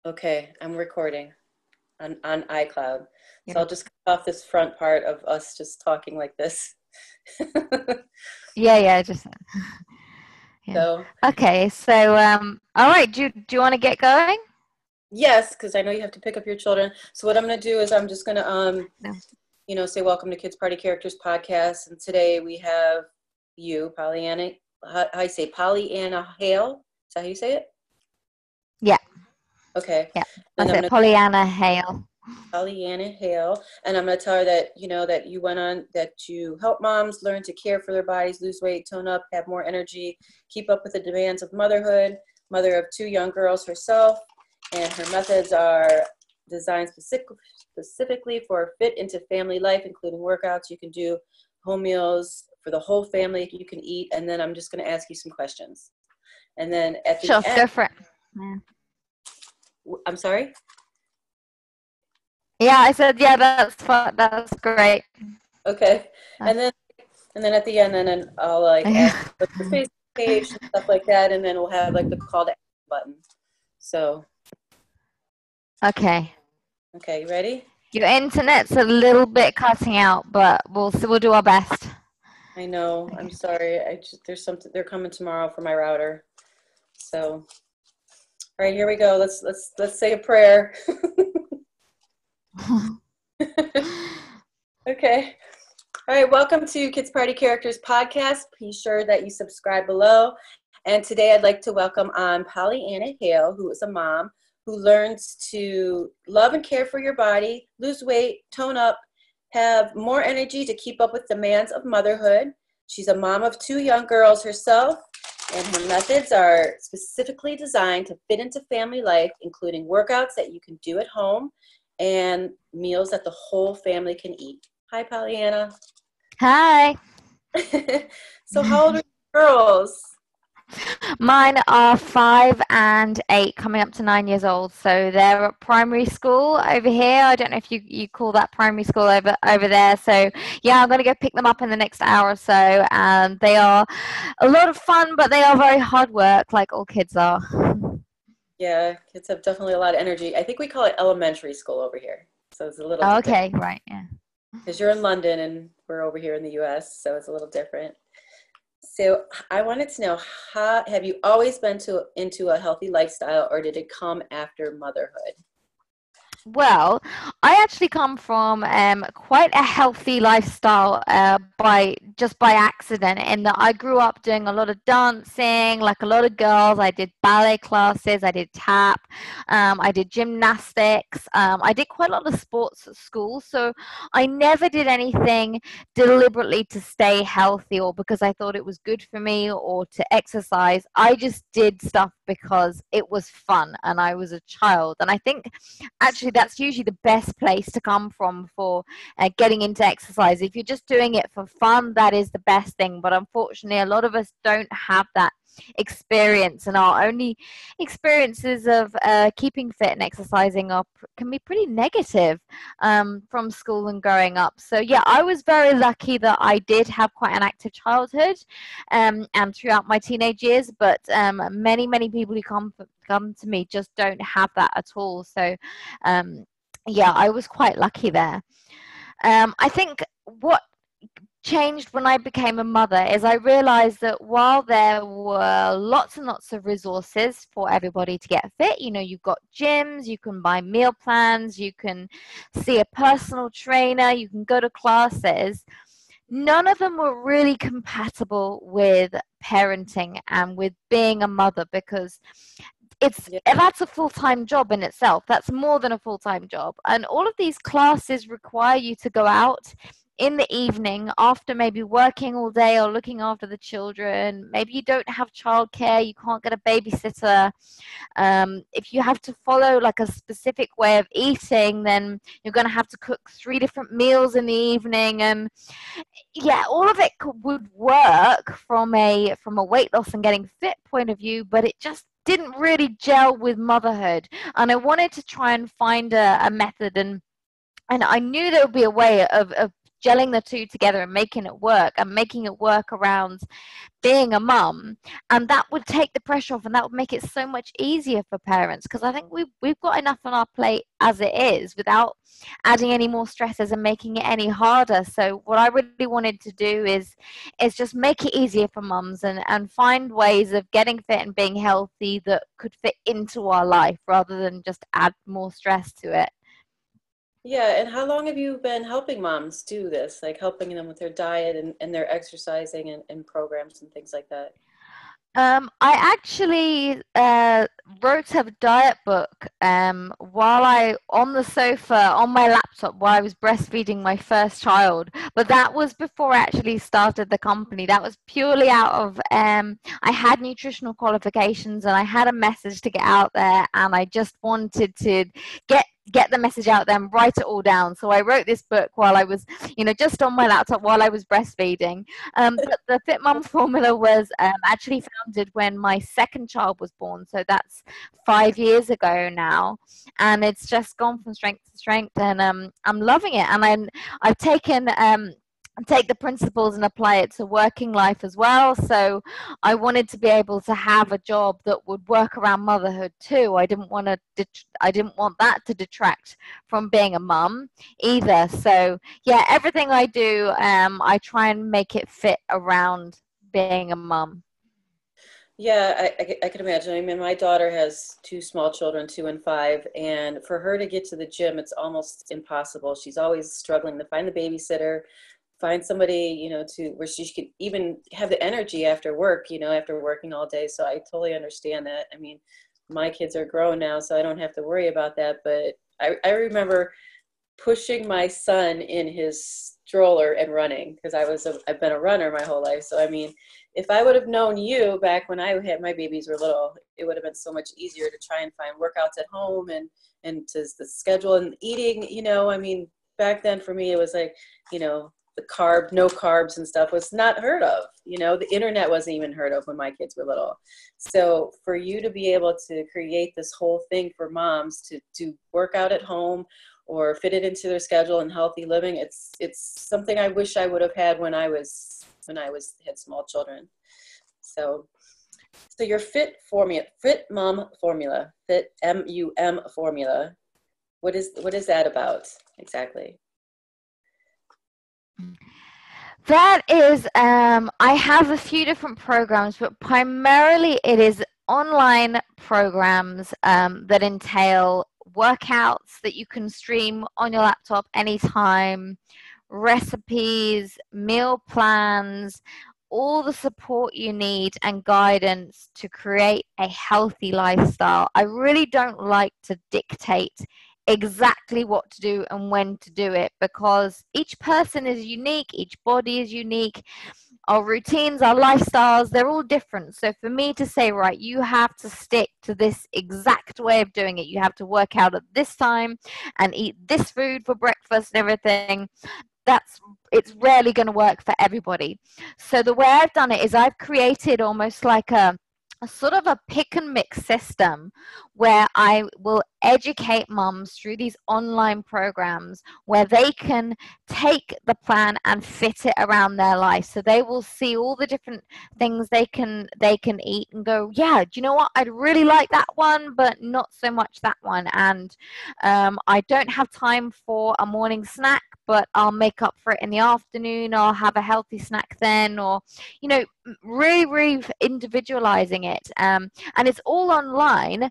Okay, I'm recording on iCloud. So Yeah, I'll just cut off this front part of us just talking like this. yeah, just yeah. So, Okay, so all right, do you want to get going? yes, because I know you have to pick up your children. So what I'm going to do is I'm just going to No. say welcome to Kids Party Characters podcast. And today we have you, Pollyanna. How I say Pollyanna Hale? Is that how you say it? Yeah, Okay. yeah. Then That's I'm it, going to Pollyanna Hale. Pollyanna Hale, and I'm going to tell her that that you went on that you help moms learn to care for their bodies, lose weight, tone up, have more energy, keep up with the demands of motherhood. Mother of 2 young girls herself, and her methods are designed specifically for fit into family life, including workouts. You can do home meals for the whole family you can eat, and then I'm just going to ask you some questions, and then at the Sure, end, go for it. Yeah. I'm sorry. Yeah, I said yeah. That's fun. That's great. Okay, and That's, then at the end, and then I'll like ask like your Facebook page and stuff like that, and then we'll have like the call to action button. So, okay. okay, you ready? Your internet's a little bit cutting out, but we'll do our best. I know. I'm Okay. sorry. There's something. They're coming tomorrow for my router. So, all right, here we go. Let's say a prayer. Okay. All right, welcome to Kids Party Characters podcast. Be sure that you subscribe below. And today I'd like to welcome on Pollyanna Hale, who is a mom who learns to love and care for your body, lose weight, tone up, have more energy to keep up with demands of motherhood. She's a mom of 2 young girls herself, and her methods are specifically designed to fit into family life, including workouts that you can do at home and meals that the whole family can eat. Hi, Pollyanna. Hi. So how old are your girls? Mine are 5 and 8, coming up to 9 years old. So they're at primary school over here. I don't know if you call that primary school over there. So yeah, I'm gonna go pick them up in the next hour or so. And they are a lot of fun, but they are very hard work, like all kids are. Yeah, kids have definitely a lot of energy. I think we call it elementary school over here. So it's a little Oh, different okay, right, yeah. because you're in London and we're over here in the US, so it's a little different. So I wanted to know, how have you always been into a healthy lifestyle, or did it come after motherhood? Well, I actually come from quite a healthy lifestyle by accident. In that I grew up doing a lot of dancing, like a lot of girls. I did ballet classes, I did tap, I did gymnastics. I did quite a lot of sports at school. So I never did anything deliberately to stay healthy or because I thought it was good for me or to exercise. I just did stuff because it was fun and I was a child. And I think actually that's usually the best place to come from for getting into exercise. If you're just doing it for fun, that is the best thing, but unfortunately a lot of us don't have that experience, and our only experiences of keeping fit and exercising can be pretty negative from school and growing up. So yeah, I was very lucky that I did have quite an active childhood and throughout my teenage years, but many people who come to me just don't have that at all. So yeah, I was quite lucky there. I think what changed when I became a mother is I realized that while there were lots and lots of resources for everybody to get fit, you've got gyms, you can buy meal plans, you can see a personal trainer, you can go to classes. None of them were really compatible with parenting and with being a mother, because Yeah. that's a full-time job in itself. That's more than a full-time job, and all of these classes require you to go out in the evening after maybe working all day or looking after the children. Maybe you don't have childcare, you can't get a babysitter. If you have to follow like a specific way of eating, then you're going to have to cook 3 different meals in the evening. And yeah, all of it would work from a weight loss and getting fit point of view, but it just didn't really gel with motherhood. And I wanted to try and find a method, and I knew there would be a way of gelling the two together and making it work around being a mum, and that would take the pressure off, and that would make it so much easier for parents, because I think we've got enough on our plate as it is without adding any more stresses and making it any harder. So what I really wanted to do is just make it easier for mums, and find ways of getting fit and being healthy that could fit into our life rather than just add more stress to it. Yeah, and how long have you been helping moms do this, like helping them with their diet and their exercising and programs and things like that? I actually wrote a diet book while I on the sofa on my laptop while I was breastfeeding my first child. But that was before I actually started the company. That was purely out of I had nutritional qualifications and I had a message to get out there, and I just wanted to get the message out there and write it all down. So I wrote this book while I was, just on my laptop while I was breastfeeding. But the Fit Mum formula was actually founded when my second child was born. So that's 5 years ago now. And it's just gone from strength to strength. And I'm loving it. And I've taken take the principles and apply it to working life as well. So I wanted to be able to have a job that would work around motherhood too. I didn't want that to detract from being a mum either. So yeah, everything I do, I try and make it fit around being a mum. Yeah, I can imagine. I mean, my daughter has two small children, 2 and 5, and for her to get to the gym, it's almost impossible. She's always struggling to find the babysitter, find somebody, to where she could even have the energy after work, after working all day. So I totally understand that. I mean, my kids are grown now, so I don't have to worry about that. But I remember pushing my son in his stroller and running because I've been a runner my whole life. So I mean, if I would have known you back when I had my babies were little, it would have been so much easier to try and find workouts at home and to the schedule and eating. I mean, back then for me it was like, the no carbs and stuff was not heard of. The internet wasn't even heard of when my kids were little. So for you to be able to create this whole thing for moms to work out at home or fit it into their schedule and healthy living, it's something I wish I would have had when I had small children. So your fit mom formula, fit MUM formula, what is that about exactly? That is, I have a few different programs, but primarily it is online programs that entail workouts that you can stream on your laptop anytime, recipes, meal plans, all the support you need and guidance to create a healthy lifestyle. I really don't like to dictate exactly what to do and when to do it, because each person is unique, each body is unique, our routines, our lifestyles, they're all different. So for me to say, right, you have to stick to this exact way of doing it, you have to work out at this time and eat this food for breakfast and everything, it's rarely going to work for everybody. So the way I've done it is I've created almost like a sort of a pick and mix system where I will educate mums through these online programs where they can take the plan and fit it around their life. So they will see all the different things they can eat and go, yeah, do you know what? I'd really like that one, but not so much that one. And I don't have time for a morning snack, but I'll make up for it in the afternoon. I'll have a healthy snack then, or, really, really individualizing it. And it's all online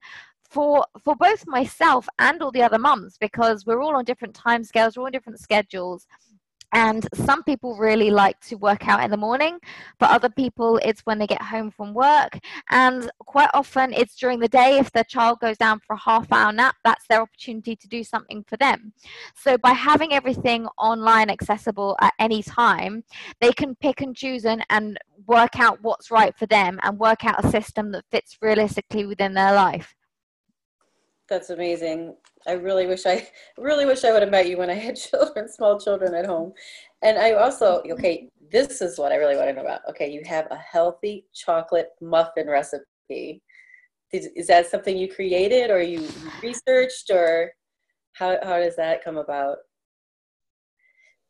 for both myself and all the other mums, because we're all on different time scales, we're on different schedules. And some people really like to work out in the morning. For other people, it's when they get home from work. And quite often, it's during the day. If their child goes down for a half-hour nap, that's their opportunity to do something for them. So by having everything online accessible at any time, they can pick and choose and work out what's right for them and work out a system that fits realistically within their life. That's amazing. I really wish I would have met you when I had small children at home. And I also, okay, this is what I really want to know about. Okay, you have a healthy chocolate muffin recipe. Is that something you created or you researched, or how does that come about?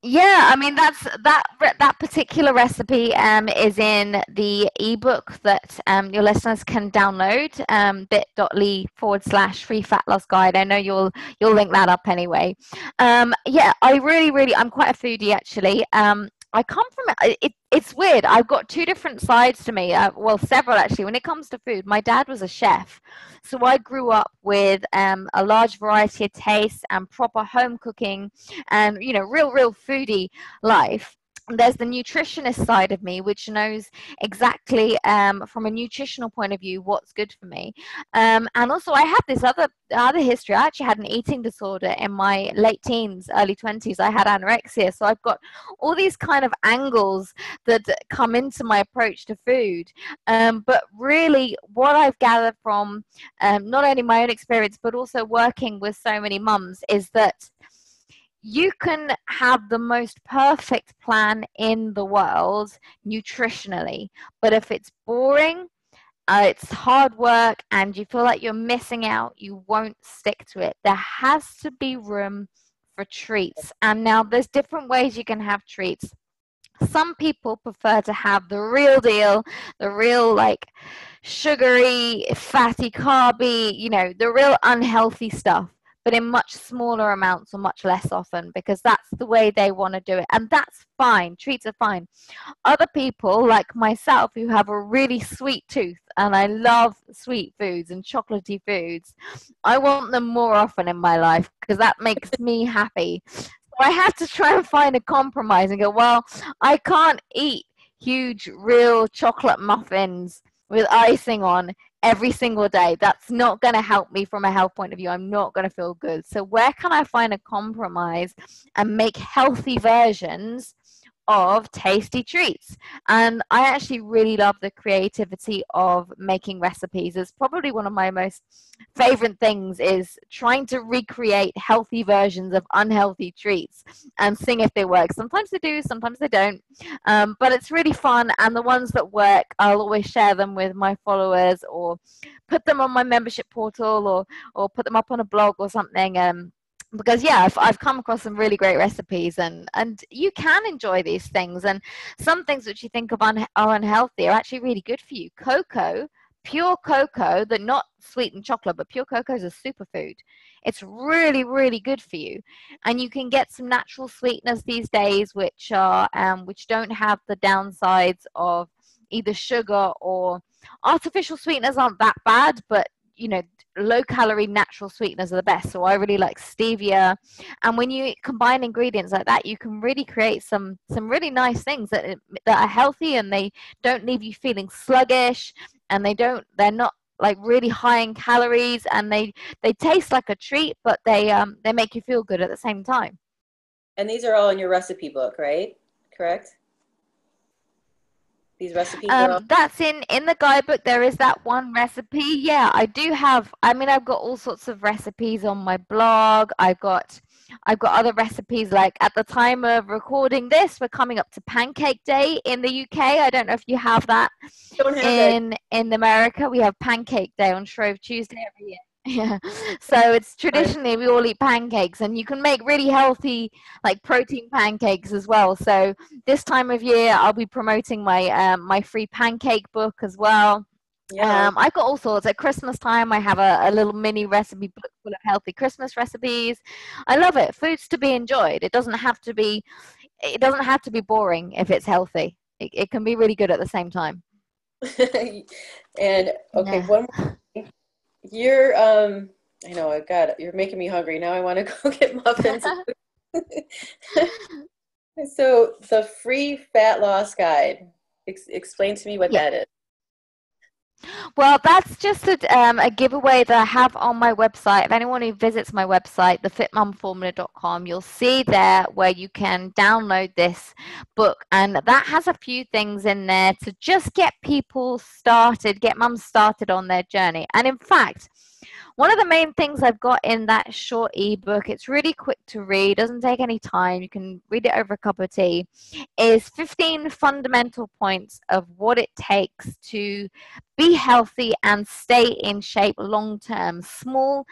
Yeah, I mean that particular recipe is in the ebook that your listeners can download, bit.ly/free fat loss guide. I know you'll link that up anyway. Yeah, I really I'm quite a foodie actually. I come from it's weird. I've got two different sides to me. Well, several actually. When it comes to food, my dad was a chef, so I grew up with a large variety of tastes and proper home cooking and real foodie life. There's the nutritionist side of me, which knows exactly from a nutritional point of view what's good for me. And also, I have this other history. I actually had an eating disorder in my late teens, early 20s. I had anorexia, so I've got all these kind of angles that come into my approach to food. But really, what I've gathered from not only my own experience, but also working with so many mums, is that you can have the most perfect plan in the world nutritionally, but if it's boring, it's hard work, and you feel like you're missing out, you won't stick to it. There has to be room for treats. And now there's different ways you can have treats. Some people prefer to have the real deal, the real like sugary, fatty, carby, the real unhealthy stuff, but in much smaller amounts or much less often because that's the way they want to do it. And that's fine. Treats are fine. Other people, like myself, who have a really sweet tooth, and I love sweet foods and chocolatey foods, I want them more often in my life because that makes me happy. So I have to try and find a compromise and go, well, I can't eat huge, real chocolate muffins with icing on every single day. That's not going to help me from a health point of view. I'm not going to feel good. So where can I find a compromise and make healthy versions of tasty treats? And I actually really love the creativity of making recipes. It's probably one of my most favorite things is trying to recreate healthy versions of unhealthy treats and seeing if they work. Sometimes they do, sometimes they don't, but it's really fun. And the ones that work, I'll always share them with my followers or put them on my membership portal or put them up on a blog or something. Because yeah, I've come across some really great recipes, and you can enjoy these things, and some things which you think of are unhealthy are actually really good for you. Cocoa, pure cocoa, that not sweetened chocolate, but pure cocoa is a superfood. It's really good for you, and you can get some natural sweeteners these days which don't have the downsides of either sugar or artificial sweeteners aren't that bad, but low calorie natural sweeteners are the best. So I really like stevia, and when you combine ingredients like that, you can really create some really nice things that are healthy, and they don't leave you feeling sluggish, and they're not like really high in calories, and they taste like a treat, but they make you feel good at the same time. And these are all in your recipe book, right? Correct? These recipes are all... That's in the guidebook. There is that one recipe. Yeah, I do have. I mean, I've got all sorts of recipes on my blog. I've got other recipes. Like at the time of recording this, we're coming up to Pancake Day in the UK. I don't know if you have that. Don't have that. In America. We have Pancake Day on Shrove Tuesday every year. Yeah. So it's traditionally we all eat pancakes, and you can make really healthy like protein pancakes as well. So this time of year I'll be promoting my free pancake book as well. Yeah. I've got all sorts. At Christmas time I have a little mini recipe book full of healthy Christmas recipes. I love it. Food's to be enjoyed. It doesn't have to be boring if it's healthy. It can be really good at the same time. And okay, Yeah. one more thing. You're I know I've got it. You're making me hungry. Now I want to go get muffins. So the free fat loss guide, explain to me what Yeah. that is. Well, that's just a giveaway that I have on my website. If anyone who visits my website, thefitmumformula.com, you'll see there where you can download this book. And that has a few things in there to just get people started, get mums started on their journey. And in fact, one of the main things I've got in that short ebook, it's really quick to read, doesn't take any time, you can read it over a cup of tea, is 15 fundamental points of what it takes to be healthy and stay in shape long term. Small,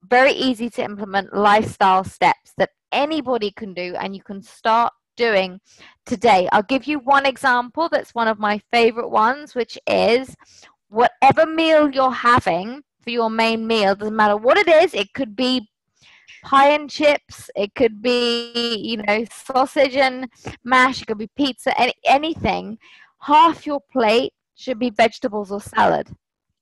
very easy to implement lifestyle steps that anybody can do and you can start doing today. I'll give you one example that's one of my favorite ones, which is whatever meal you're having for your main meal, doesn't matter what it is, it could be pie and chips, it could be, sausage and mash, it could be pizza, anything. Half your plate should be vegetables or salad.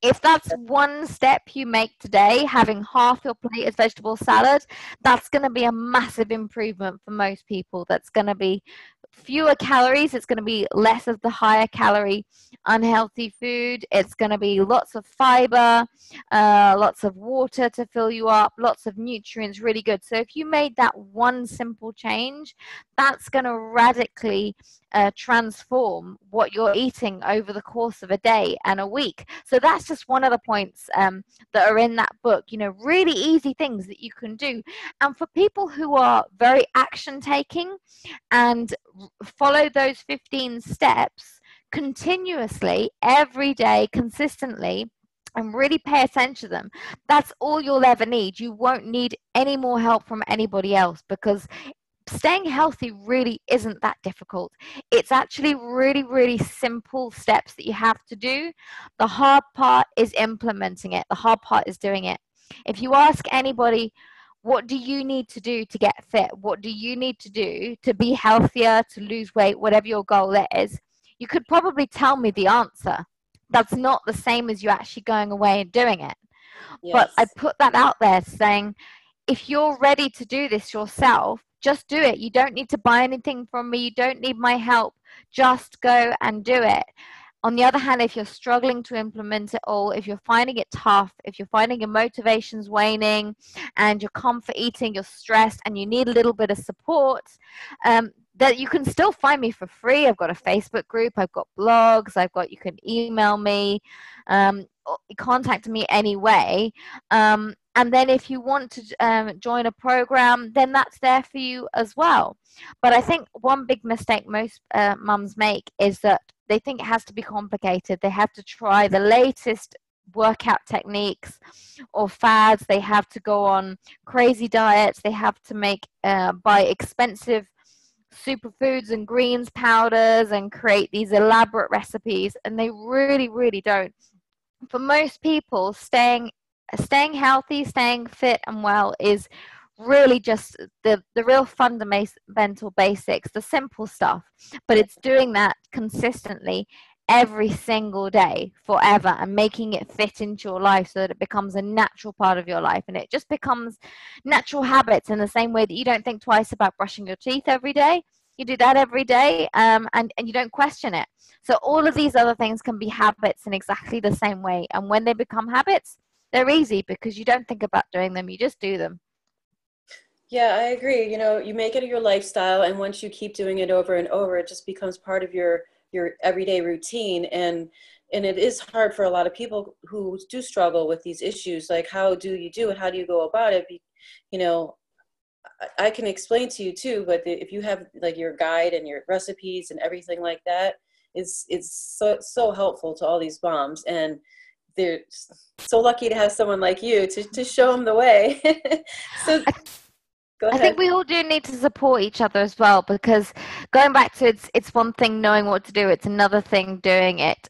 If that's one step you make today, having half your plate as vegetable salad, that's going to be a massive improvement for most people. That's going to be fewer calories. It's going to be less of the higher calorie unhealthy food. It's going to be lots of fiber, lots of water to fill you up, lots of nutrients, really good. So if you made that one simple change, that's going to radically transform what you're eating over the course of a day and a week. So that's just one of the points that are in that book, really easy things that you can do. And for people who are very action taking and follow those 15 steps continuously every day, consistently, and really pay attention to them, that's all you'll ever need. You won't need any more help from anybody else, because staying healthy really isn't that difficult. It's actually really, really simple steps that you have to do. The hard part is implementing it. The hard part is doing it. If you ask anybody, what do you need to do to get fit? What do you need to do to be healthier, to lose weight, whatever your goal is? You could probably tell me the answer. That's not the same as you actually going away and doing it. But I Yes. put that out there saying, if you're ready to do this yourself, just do it. You don't need to buy anything from me. You don't need my help. Just go and do it. On the other hand, if you're struggling to implement it all, if you're finding it tough, if you're finding your motivation's waning and your comfort eating, you're stressed and you need a little bit of support, that you can still find me for free. I've got a Facebook group, I've got blogs, you can email me, contact me anyway. And then if you want to join a program, then that's there for you as well. But I think one big mistake most mums make is that they think it has to be complicated. They have to try the latest workout techniques or fads. They have to go on crazy diets. They have to buy expensive superfoods and greens powders and create these elaborate recipes. And they really, really don't. For most people, staying healthy, staying fit and well is really just the real fundamental basics, the simple stuff. But it's doing that consistently every single day forever and making it fit into your life so that it becomes a natural part of your life, and it just becomes natural habits in the same way that you don't think twice about brushing your teeth every day. You do that every day, and you don't question it. So all of these other things can be habits in exactly the same way, and when they become habits, they're easy because you don't think about doing them, you just do them. Yeah, I agree. You make it your lifestyle, and once you keep doing it over and over, it just becomes part of your everyday routine. And it is hard for a lot of people who do struggle with these issues. Like, how do you do it? How do you go about it? You know, I can explain to you too, but if you have like your guide and your recipes and everything like that, it's so helpful to all these moms, and they're so lucky to have someone like you to show them the way. So go I ahead. think we all do need to support each other as well, because going back to it's one thing knowing what to do, it's another thing doing it.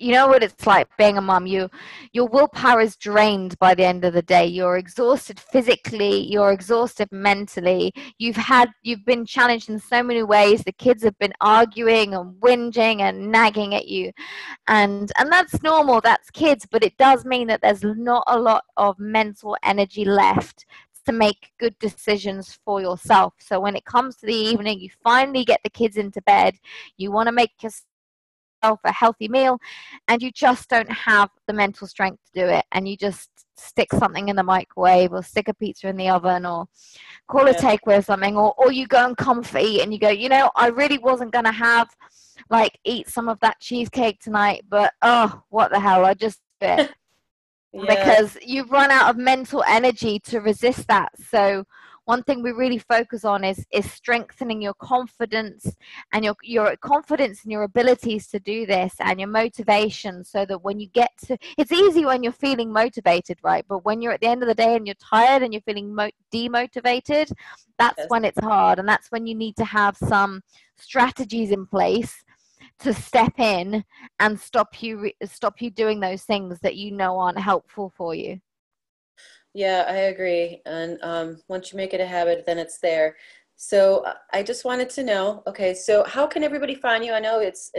You know what it's like being a mum. Your willpower is drained by the end of the day. You're exhausted physically, you're exhausted mentally. You've been challenged in so many ways. The kids have been arguing and whinging and nagging at you. And that's normal, that's kids, but it does mean that there's not a lot of mental energy left to make good decisions for yourself. So when it comes to the evening, you finally get the kids into bed, you want to make yourself a healthy meal, and you just don't have the mental strength to do it, and you just stick something in the microwave or stick a pizza in the oven or call a Yeah. takeaway or something, or you go and comfort eat and you go, I really wasn't going to eat some of that cheesecake tonight, but oh, what the hell, I just do it. Yeah. Because you've run out of mental energy to resist that. So one thing we really focus on is strengthening your confidence and your confidence in your abilities to do this and your motivation, so that when you get to, it's easy when you're feeling motivated, right? But when you're at the end of the day and you're tired and you're feeling demotivated, that's Yes. when it's hard, and that's when you need to have some strategies in place to step in and stop you doing those things that you know aren't helpful for you. Yeah, I agree. And once you make it a habit, then it's there. So I just wanted to know, okay, so how can everybody find you? I know it's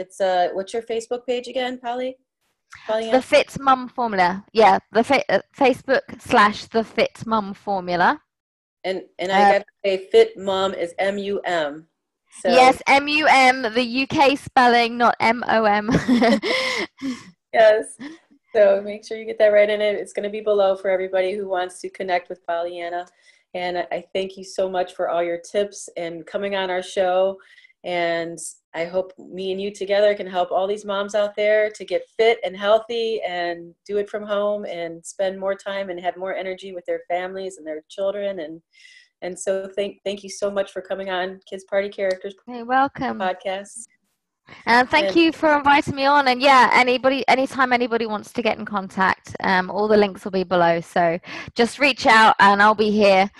what's your Facebook page again, The Pollyanna? Fit Mum Formula. Yeah, the Facebook / the Fit Mum Formula. And I got to say, Fit Mom is MUM. So Yes, MUM, the UK spelling, not MOM. yes. So make sure you get that right in it. It's going to be below for everybody who wants to connect with Pollyanna. And I thank you so much for all your tips and coming on our show. And I hope me and you together can help all these moms out there to get fit and healthy and do it from home and spend more time and have more energy with their families and their children. And so thank you so much for coming on Kids Party Characters You're welcome. podcast. And thank you for inviting me on. And yeah, anytime anybody wants to get in contact, all the links will be below. So just reach out and I'll be here.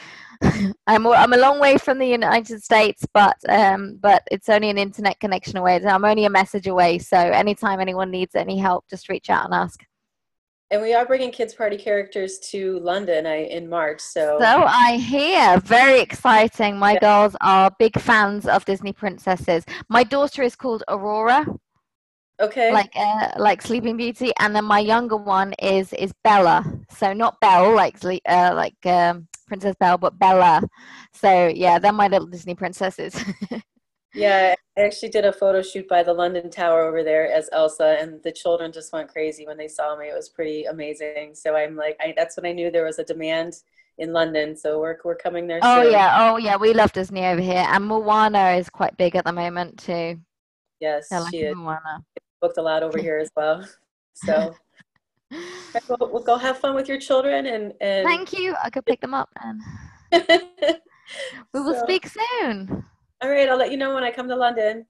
I'm a long way from the United States, but it's only an internet connection away. I'm only a message away. So anytime anyone needs any help, just reach out and ask. And we are bringing Kids Party Characters to London in March. So I hear. Very exciting. My girls are big fans of Disney princesses. My daughter is called Aurora. Okay. Like Sleeping Beauty, and then my younger one is Bella. So not Belle like Princess Belle, but Bella. So yeah, they're my little Disney princesses. Yeah, I actually did a photo shoot by the London Tower over there as Elsa, and the children just went crazy when they saw me. It was pretty amazing. So I'm like, that's when I knew there was a demand in London. So we're coming there soon. Oh yeah, we love Disney over here, and Moana is quite big at the moment too. Yes, I like she is. Moana. Booked a lot over here as well. So we'll go have fun with your children and Thank you. I could pick them up, and we will speak soon. All right, I'll let you know when I come to London.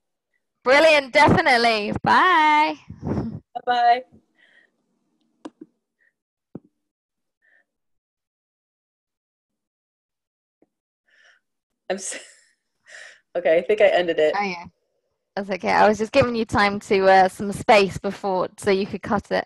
Brilliant, definitely. Bye. Bye-bye. Okay, I think I ended it. Oh yeah, that's okay. I was just giving you time to some space before, so you could cut it.